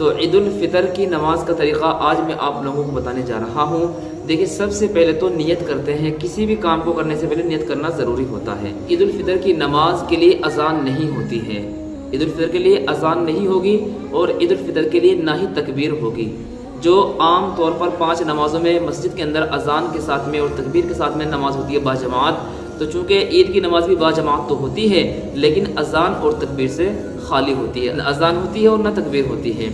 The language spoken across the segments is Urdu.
تو عید الفطر کی نماز کا طریقہ آج میں آپ لوگوں کو بتانے جا رہا ہوں۔ دیکھیں، سب سے پہلے تو نیت کرتے ہیں، کسی بھی کام کو کرنے سے پہلے نیت کرنا ضروری ہوتا ہے۔ عید الفطر کی نماز کے لیے اذان نہیں ہوتی ہے، عید الفطر کے لیے اذان نہیں ہوگی اور عید الفطر کے لیے نہ ہی تکبیر ہوگی۔ جو عام طور پر 5 نمازوں میں مسجد کے اندر اذان کے ساتھ میں اور تکبیر کے ساتھ میں نماز ہوتی ہے باجماعت، تو چونکہ عید کی نماز بھی باجماعت تو ہوتی ہے لیکن اذان اور تکبیر سے خالی ہوتی ہے، نہ اذان ہوتی ہے اور نہ تکبیر ہوتی ہے۔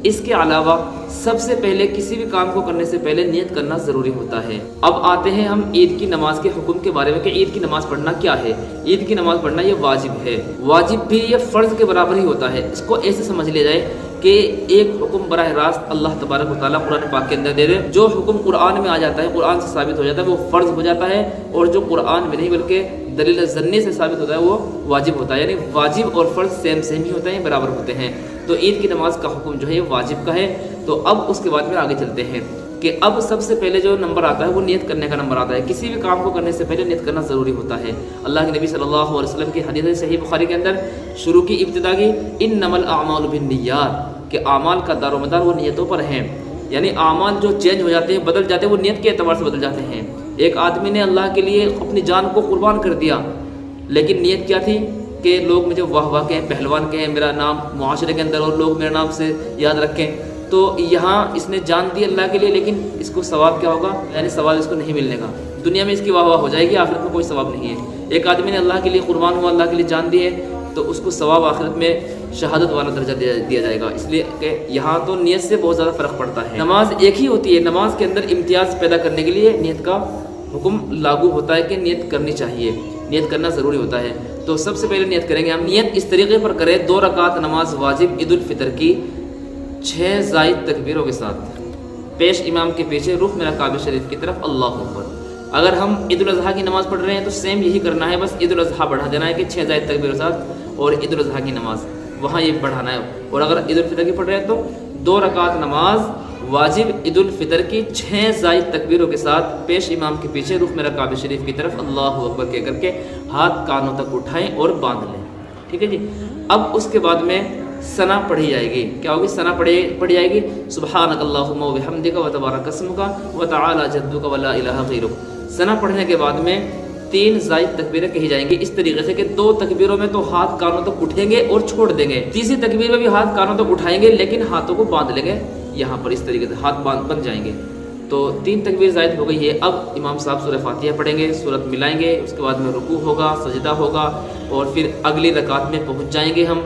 اس کے علاوہ سب سے پہلے کسی بھی کام کو کرنے سے پہلے نیت کرنا ضروری ہوتا ہے۔ اب آتے ہیں ہم عید کی نماز کے حکم کے بارے میں کہ عید کی نماز پڑھنا کیا ہے۔ عید کی نماز پڑھنا یہ واجب ہے، واجب بھی یہ فرض کے برابر ہی ہوتا ہے۔ اس کو ایسے سمجھ لیا جائے کہ ایک حکم براہ راست اللہ تبارک و تعالیٰ قرآن پاک کے اندر دے دے، جو حکم قرآن میں آ جاتا ہے، قرآن سے ثابت ہو جاتا ہے، وہ فرض ہو جاتا ہے، اور جو قرآن میں نہیں بلکہ دلیل ظنی سے ثابت ہوتا ہے وہ واجب ہوتا ہے۔ یعنی واجب اور فرض سیم ہی ہوتے ہیں، برابر ہوتے ہیں۔ تو عید کی نماز کا حکم جو ہے یہ واجب کا ہے۔ تو اب اس کے بعد میں آگے چلتے ہیں کہ اب سب سے پہلے جو نمبر آتا ہے وہ نیت کرنے کا نمبر آتا ہے۔ کسی بھی کام کو کرنے سے پہلے نیت کرنا ضروری ہوتا ہے۔ اللہ کے نبی صلی اللہ علیہ وسلم کی حدیث صحیح بخاری کے اندر شروع کی ابتدا کی انما الاعمال بالنیات، کہ اعمال کا دار و مدار وہ نیتوں پر ہیں۔ یعنی اعمال جو چینج ہو جاتے ہیں، بدل جاتے ہیں، وہ نیت کے اعتبار سے بدل جاتے ہیں۔ ایک آدمی نے اللہ کے لیے اپنی جان کو قربان کر دیا، لیکن نیت کیا تھی کہ لوگ مجھے واہ واہ کہیں، پہلوان کہیں، میرا نام معاشرے کے اندر اور لوگ میرے نام سے یاد رکھیں۔ تو یہاں اس نے جان دی اللہ کے لیے، لیکن اس کو ثواب کیا ہوگا؟ یعنی ثواب اس کو نہیں ملنے کا۔ دنیا میں اس کی واہ واہ ہو جائے گی، آخرت میں کوئی ثواب نہیں ہے۔ ایک آدمی نے اللہ کے لیے قربان ہوا، اللہ کے لیے جان دی ہے، تو اس کو ثواب آخرت میں شہادت والا درجہ دیا جائے گا۔ اس لیے کہ یہاں تو نیت سے بہت زیادہ فرق پڑتا ہے۔ نماز ایک ہی ہوتی ہے، نماز کے اندر امتیاز پیدا کرنے کے لیے نیت کا حکم لاگو ہوتا ہے کہ نیت کرنی چاہیے، نیت کرنا ضروری ہوتا ہے۔ تو سب سے پہلے نیت کریں گے ہم، نیت اس طریقے پر کریں 2 رکعت نماز واجب عید الفطر کی 6 زائد تکبیروں کے ساتھ، پیش امام کے پیچھے رخ میرا کعبہ شریف کی طرف، اللہ اکبر۔ اگر ہم عید الاضحیٰ کی نماز پڑھ رہے ہیں تو سیم یہی کرنا ہے، بس عید الاضحیٰ بڑھا دینا ہے کہ 6 زائد تکبیروں کے ساتھ، اور عید الاضحیٰ کی نماز وہاں یہ بڑھانا ہے۔ اور اگر عید الفطر کی پڑھ رہے ہیں تو 2 رکعت نماز واجب عید الفطر کی 6 زائد تکبیروں کے ساتھ، پیش امام کے پیچھے رخ میرا کعبہ شریف کی طرف، اللہ اکبر کہہ کر کے ہاتھ کانوں تک اٹھائیں اور باندھ لیں۔ ٹھیک ہے جی۔ اب اس کے بعد میں ثنا پڑھی جائے گی۔ کیا ہوگی؟ ثنا پڑھی جائے گی، سبحانک اللہم و بحمدک و تبارک اسمک و تعالی جدک و لا الہ غیرک۔ ثنا پڑھنے کے بعد میں 3 زائد تکبیریں کہی جائیں گی، اس طریقے سے کہ 2 تکبیروں میں تو ہاتھ کانوں تک اٹھیں گے اور چھوڑ دیں گے، تیسری تکبیر میں بھی ہاتھ کانوں تک اٹھائیں گے لیکن ہاتھوں کو باندھ لیں گے، یہاں پر اس طریقے سے ہاتھ بند جائیں گے۔ تو 3 تکبیر زائد ہو گئی ہے۔ اب امام صاحب سورہ فاتحہ پڑھیں گے، سورت ملائیں گے، اس کے بعد میں رکوع ہوگا، سجدہ ہوگا، اور پھر اگلی رکعت میں پہنچ جائیں گے ہم۔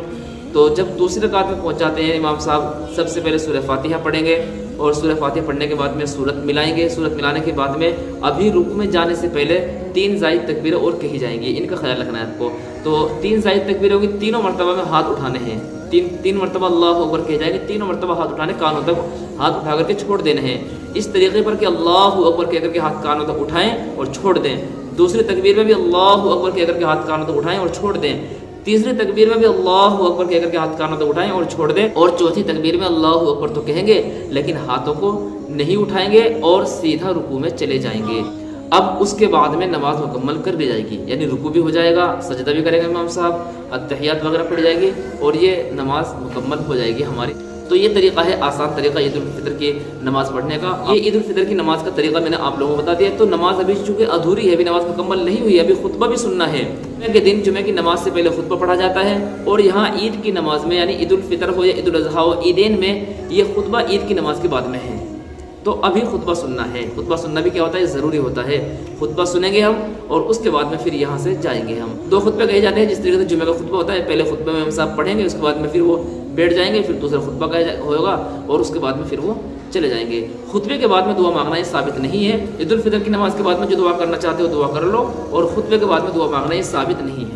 تو جب دوسری رکعت میں پہنچ جاتے ہیں امام صاحب سب سے پہلے سورہ فاتحہ پڑھیں گے، اور سورہ فاتحہ پڑھنے کے بعد میں سورت ملائیں گے، سورت ملانے کے بعد میں ابھی رکوع میں جانے سے پہلے 3 زائد تکبیریں اور کہی جائیں گی، ان کا خیال رکھنا ہے آپ کو۔ تو 3 زائد تکبیریں ہوگی، تینوں مرتبہ میں ہاتھ اٹھانے ہیں، تین مرتبہ اللہ اکبر کہے جائیں گے، تینوں مرتبہ ہاتھ اٹھانے، کانوں تک ہاتھ اٹھا کر کے چھوڑ دینے ہیں، اس طریقے پر کہ اللہ اکبر کہہ کر کے ہاتھ کانوں تک اٹھائیں اور چھوڑ دیں۔ دوسری تکبیر میں بھی اللہ اکبر کہہ کر کے ہاتھ کانوں تک اٹھائیں اور چھوڑ دیں۔ تیسری تکبیر میں بھی اللہ اکبر کہہ کر کے ہاتھ کانوں تک اٹھائیں اور چھوڑ دیں، اور چوتھی تکبیر میں اللہ اکبر تو کہیں گے لیکن ہاتھوں کو نہیں اٹھائیں گے اور سیدھا رکوع میں چلے جائیں گے۔ اب اس کے بعد میں نماز مکمل کر دی جائے گی، یعنی رکوع بھی ہو جائے گا، سجدہ بھی کرے گا امام صاحب، التحیات وغیرہ پڑھ جائے گی، اور یہ نماز مکمل ہو جائے گی ہماری۔ تو یہ طریقہ ہے، آسان طریقہ عید الفطر کی نماز پڑھنے کا۔ یہ عید الفطر کی نماز کا طریقہ میں نے آپ لوگوں کو بتا دیا۔ تو نماز ابھی چونکہ ادھوری ہے، ابھی نماز مکمل نہیں ہوئی ہے، ابھی خطبہ بھی سننا ہے۔ جمعے کے دن جمعے کی نماز سے پہلے خطبہ پڑھا جاتا ہے، اور یہاں عید کی نماز میں یعنی عید الفطر ہو یا عید الاضحیٰ ہو، عیدین میں یہ خطبہ عید کی نماز کے بعد میں ہے۔ تو ابھی خطبہ سننا ہے۔ خطبہ سننا بھی کیا ہوتا ہے؟ ضروری ہوتا ہے۔ خطبہ سنیں گے ہم اور اس کے بعد میں پھر یہاں سے جائیں گے ہم۔ 2 خطبے کہے جاتے ہیں جس طریقے سے جمعہ کا خطبہ ہوتا ہے، پہلے خطبے میں ہم صاحب پڑھیں گے، اس کے بعد میں پھر وہ بیٹھ جائیں گے، پھر دوسرا خطبہ ہوگا اور اس کے بعد میں پھر وہ چلے جائیں گے۔ خطبے کے بعد میں دعا مانگنا یہ ثابت نہیں ہے۔ عید الفطر کی نماز کے بعد میں جو دعا کرنا چاہتے ہو دعا کر لو، اور خطبے کے بعد میں دعا مانگنا یہ ثابت نہیں ہے۔